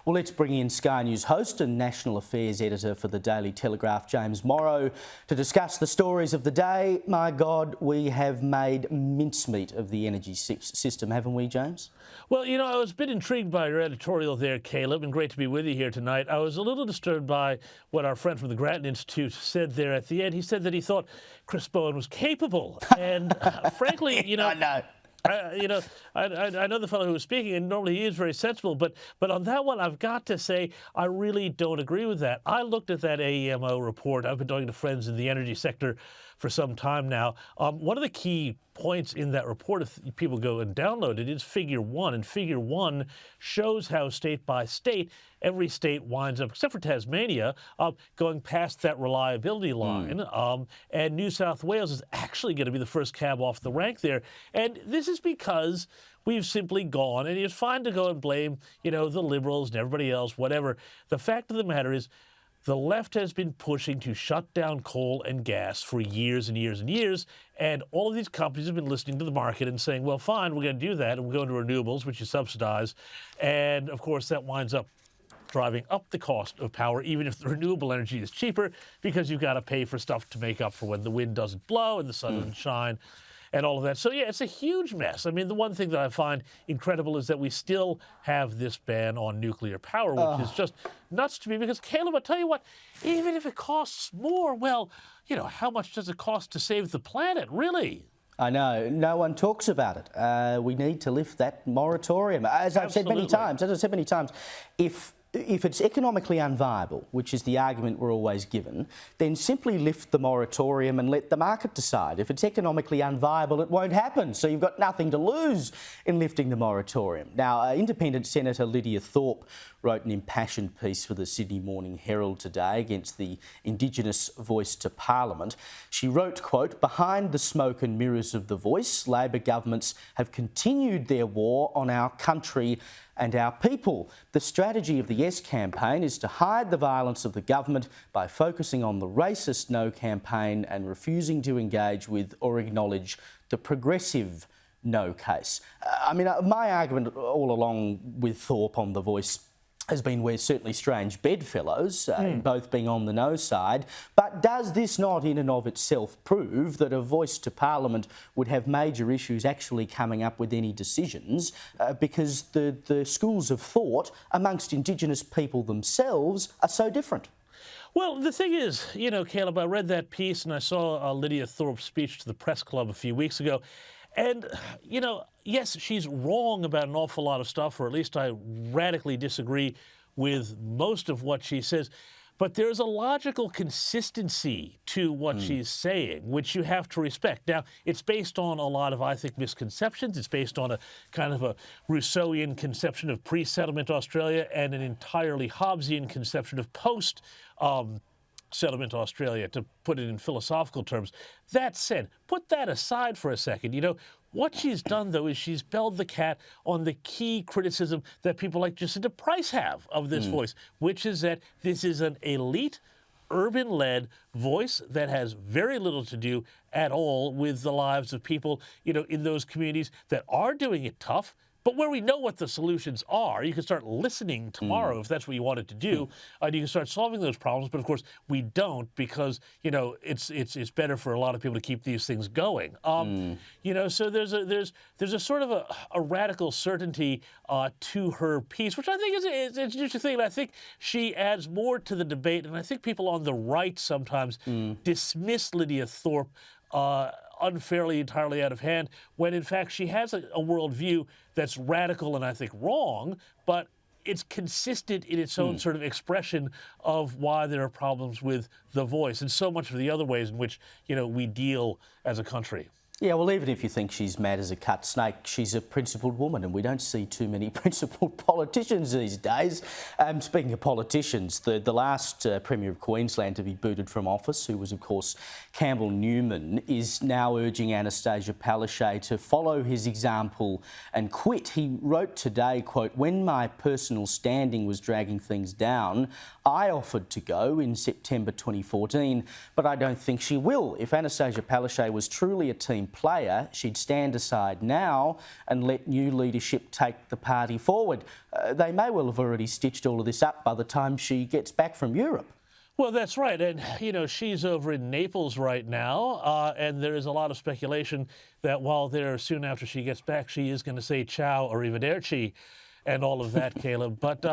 Well, let's bring in Sky News host and National Affairs Editor for the Daily Telegraph, James Morrow, to discuss the stories of the day. My God, we have made mincemeat of the energy system, haven't we, James? Well, you know, I was a bit intrigued by your editorial there, Caleb, and great to be with you here tonight. I was a little disturbed by what our friend from the Grattan Institute said there at the end. He said that he thought Chris Bowen was capable. And frankly, you know... I know. I know the fellow who was speaking, and normally he is very sensible, but on that one, I've got to say, I really don't agree with that. I looked at that AEMO report. I've been talking to friends in the energy sector for some time now. One of the key points in that report, if people go and download it, is Figure 1. And Figure 1 shows how state by state, every state winds up, except for Tasmania, going past that reliability line. And New South Wales is actually going to be the first cab off the rank there. And this is because we've simply gone, and it's fine to go and blame, you know, the Liberals and everybody else, whatever. The fact of the matter is, the left has been pushing to shut down coal and gas for years and years and years, and all of these companies have been listening to the market and saying, well, fine, we're going to do that, and we're going to renewables, which you subsidize, and, of course, that winds up driving up the cost of power, even if the renewable energy is cheaper, because you've got to pay for stuff to make up for when the wind doesn't blow and the sun doesn't shine, and all of that. So, yeah, it's a huge mess. I mean, the one thing that I find incredible is that we still have this ban on nuclear power, which is just nuts to me, because, Caleb, I'll tell you what, even if it costs more, well, you know, how much does it cost to save the planet, really? I know. No one talks about it. We need to lift that moratorium. As I've said many times, if it's economically unviable, which is the argument we're always given, then simply lift the moratorium and let the market decide. If it's economically unviable, it won't happen. So you've got nothing to lose in lifting the moratorium. Now, Independent Senator Lidia Thorpe wrote an impassioned piece for the Sydney Morning Herald today against the Indigenous voice to Parliament. She wrote, quote, "Behind the smoke and mirrors of the voice, Labor governments have continued their war on our country and our people. The strategy of the Yes campaign is to hide the violence of the government by focusing on the racist No campaign and refusing to engage with or acknowledge the progressive No case." I mean, my argument all along with Thorpe on The Voice has been we're certainly strange bedfellows, both being on the no side. But does this not in and of itself prove that a voice to Parliament would have major issues actually coming up with any decisions because the schools of thought amongst Indigenous people themselves are so different? Well, the thing is, you know, Caleb, I read that piece and I saw Lidia Thorpe's speech to the press club a few weeks ago. And, you know, yes, she's wrong about an awful lot of stuff, or at least I radically disagree with most of what she says. But there's a logical consistency to what she's saying, which you have to respect. Now, it's based on a lot of, I think, misconceptions. It's based on a kind of a Rousseauian conception of pre-settlement Australia and an entirely Hobbesian conception of post-settlement Australia, to put it in philosophical terms. That said, put that aside for a second. You know, what she's done, though, is she's belled the cat on the key criticism that people like Jacinta Price have of this voice, which is that this is an elite, urban-led voice that has very little to do at all with the lives of people, you know, in those communities that are doing it tough, but where we know what the solutions are. You can start listening tomorrow if that's what you wanted to do, and you can start solving those problems. But of course, we don't, because, you know, it's better for a lot of people to keep these things going. You know, so there's a sort of a radical certainty to her piece, which I think is an interesting thing. And I think she adds more to the debate. And I think people on the right sometimes dismiss Lidia Thorpe unfairly, entirely out of hand, when in fact she has a worldview that's radical and I think wrong, but it's consistent in its own sort of expression of why there are problems with the voice and so much of the other ways in which, you know, we deal as a country. Yeah, well, even if you think she's mad as a cut snake, she's a principled woman, and we don't see too many principled politicians these days. Speaking of politicians, the last Premier of Queensland to be booted from office, who was, of course, Campbell Newman, is now urging Anastasia Palaszczuk to follow his example and quit. He wrote today, quote, "When my personal standing was dragging things down, I offered to go in September 2014, but I don't think she will. If Anastasia Palaszczuk was truly a team player, she'd stand aside now and let new leadership take the party forward. They may well have already stitched all of this up by the time she gets back from Europe. Well, that's right. And, you know, she's over in Naples right now, and there is a lot of speculation that while there, soon after she gets back, she is going to say ciao or arrivederci and all of that, Caleb. But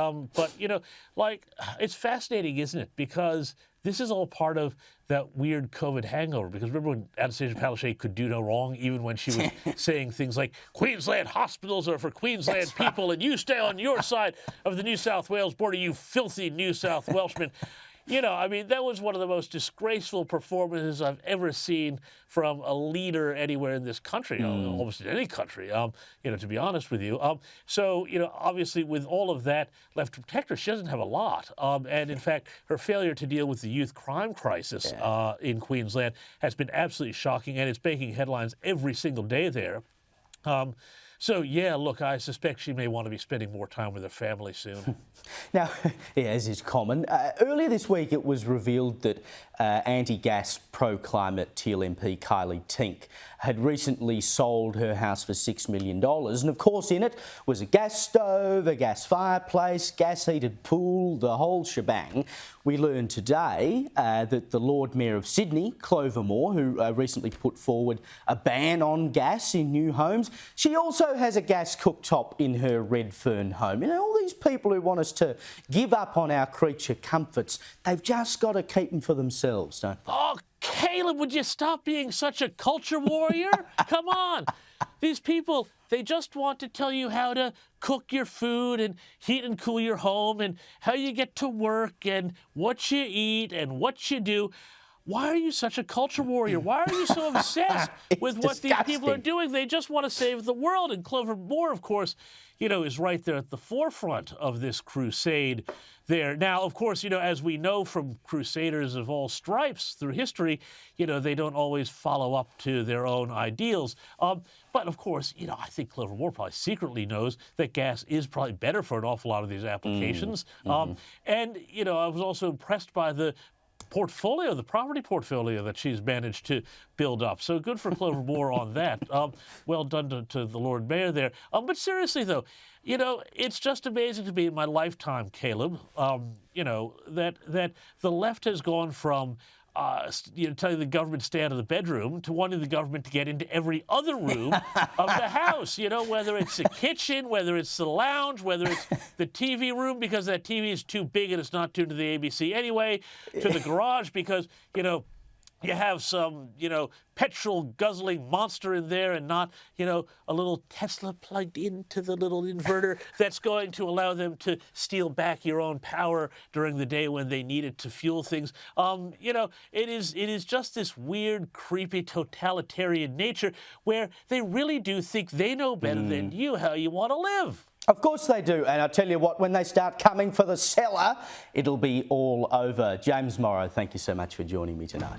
you know, like, it's fascinating, isn't it? Because this is all part of that weird COVID hangover. Because remember when Anastasia Palaszczuk could do no wrong, even when she was saying things like, Queensland hospitals are for Queensland people, and you stay on your side of the New South Wales border, you filthy New South Welshmen. You know, I mean, that was one of the most disgraceful performances I've ever seen from a leader anywhere in this country, almost in any country, you know, to be honest with you. So, you know, obviously with all of that left to protect her, she doesn't have a lot. And in fact, her failure to deal with the youth crime crisis in Queensland has been absolutely shocking, and it's making headlines every single day there. So, yeah, look, I suspect she may want to be spending more time with her family soon. Now, yeah, as is common, earlier this week it was revealed that anti-gas, pro-climate Teal MP Kylie Tink had recently sold her house for $6 million. And of course in it was a gas stove, a gas fireplace, gas-heated pool, the whole shebang. We learned today that the Lord Mayor of Sydney, Clover Moore, who recently put forward a ban on gas in new homes, she also has a gas cooktop in her Redfern home. You know, all these people who want us to give up on our creature comforts, they've just got to keep them for themselves, don't they? Oh, Caleb, would you stop being such a culture warrior? Come on. These people, they just want to tell you how to cook your food and heat and cool your home and how you get to work and what you eat and what you do. Why are you such a culture warrior? Why are you so obsessed with what these people are doing? They just want to save the world. And Clover Moore, of course, you know, is right there at the forefront of this crusade there. Now, of course, you know, as we know from crusaders of all stripes through history, you know, they don't always follow up to their own ideals. But, of course, you know, I think Clover Moore probably secretly knows that gas is probably better for an awful lot of these applications. And, you know, I was also impressed by the portfolio, the property portfolio that she's managed to build up. So good for Clover Moore on that. Well done to the Lord Mayor there. But seriously, though, you know, it's just amazing to me in my lifetime, Caleb, you know, that the left has gone from you know, telling the government to stay out of the bedroom to wanting the government to get into every other room of the house, you know, whether it's the kitchen, whether it's the lounge, whether it's the TV room because that TV is too big and it's not tuned to the ABC anyway, to the garage because, you know, you have some, you know, petrol-guzzling monster in there and not, you know, a little Tesla plugged into the little inverter that's going to allow them to steal back your own power during the day when they need it to fuel things. You know, it is just this weird, creepy, totalitarian nature where they really do think they know better than you how you want to live. Of course they do, and I tell you what, when they start coming for the cellar, it'll be all over. James Morrow, thank you so much for joining me tonight.